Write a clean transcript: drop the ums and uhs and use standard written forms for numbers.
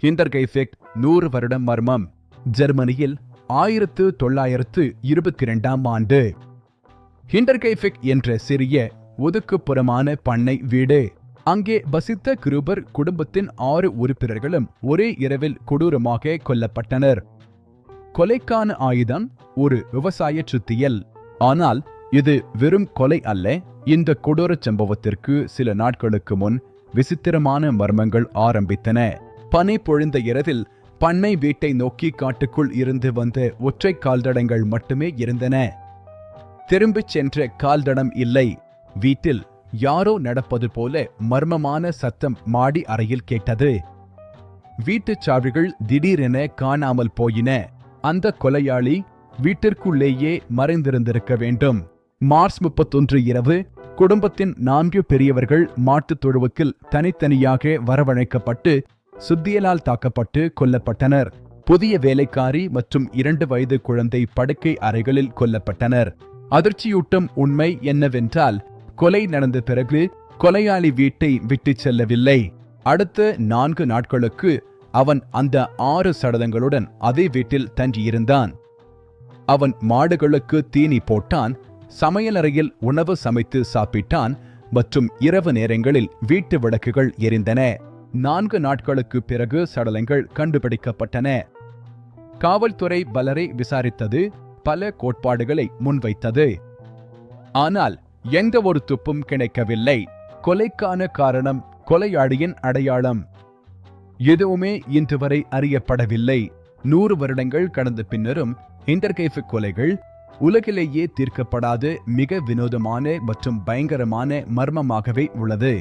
ஹிண்டர்கைஃபெக்ட் 100 வருடம் மர்மம். ஜெர்மனியில் 1922ஆம் ஆண்டு. ஹிண்டர்கைஃபெக்ட் என்ற சிறிய ஒதுக்குப்புறமான பண்ணை வீடு. அங்கே வசித்த கிருபர் குடும்பத்தின் 6 உறுப்பினர்களும் ஒரே இரவில் கொடூரமாக கொல்லப்பட்டனர். கொலைக்கான ஆயுதம் ஒரு விவசாய சுத்தியல். ஆனால் இது வெறும் கொலை அல்ல. இந்த கொடூர சம்பவத்திற்கு சில நாட்களுக்கு முன் விசித்திரமான மர்மங்கள் ஆரம்பித்தன. பனி பொழிந்த இரவில் பண்ணை வீட்டை நோக்கி காட்டுக்குள் இருந்து வந்த ஒற்றை கால்தடங்கள் மட்டுமே இருந்தன. திரும்பிச் சென்ற கால்தடம் இல்லை. வீட்டில் யாரோ நடப்பது போல மர்மமான சத்தம் மாடி அறையில் கேட்டது. வீட்டுச் சாவிகள் திடீரென காணாமல் போயின. அந்த கொலையாளி வீட்டிற்குள்ளேயே மறைந்திருந்திருக்க வேண்டும். மார்ச் 31 இரவு குடும்பத்தின் 4 பெரியவர்கள் மாட்டுத் தொழுவுக்கில் தனித்தனியாக வரவழைக்கப்பட்டு சுத்தியலால் தாக்கப்பட்டு கொல்லப்பட்டனர். புதிய வேலைக்காரி மற்றும் 2 வயது குழந்தை படுக்கை அறைகளில் கொல்லப்பட்டனர். அதிர்ச்சியூட்டும் உண்மை என்னவென்றால், கொலை நடந்த பிறகு கொலையாளி வீட்டை விட்டுச் செல்லவில்லை. அடுத்த 4 நாட்களுக்கு அவன் அந்த 6 சடலங்களுடன் அதே வீட்டில் தங்கியிருந்தான். அவன் மாடுகளுக்கு தீனி போட்டான், சமையலறையில் உணவு சமைத்து சாப்பிட்டான் மற்றும் இரவு நேரங்களில் வீட்டு விளக்குகள் எரிந்தன. 4 நாட்களுக்கு பிறகு சடலங்கள் கண்டுபிடிக்கப்பட்டன. காவல்துறை பலரை விசாரித்தது, பல கோட்பாடுகளை முன்வைத்தது. ஆனால் எந்த ஒரு துப்பும் கிடைக்கவில்லை. கொலைக்கான காரணம், கொலையாளியின் அடையாளம் எதுவுமே இன்று வரை அறியப்படவில்லை. 100 வருடங்கள் கடந்த பின்னரும் ஹிண்டர்கைஃபெக்ட் கொலைகள் உலகிலேயே தீர்க்கப்படாத மிக வினோதமான மற்றும் பயங்கரமான மர்மமாகவே உள்ளது.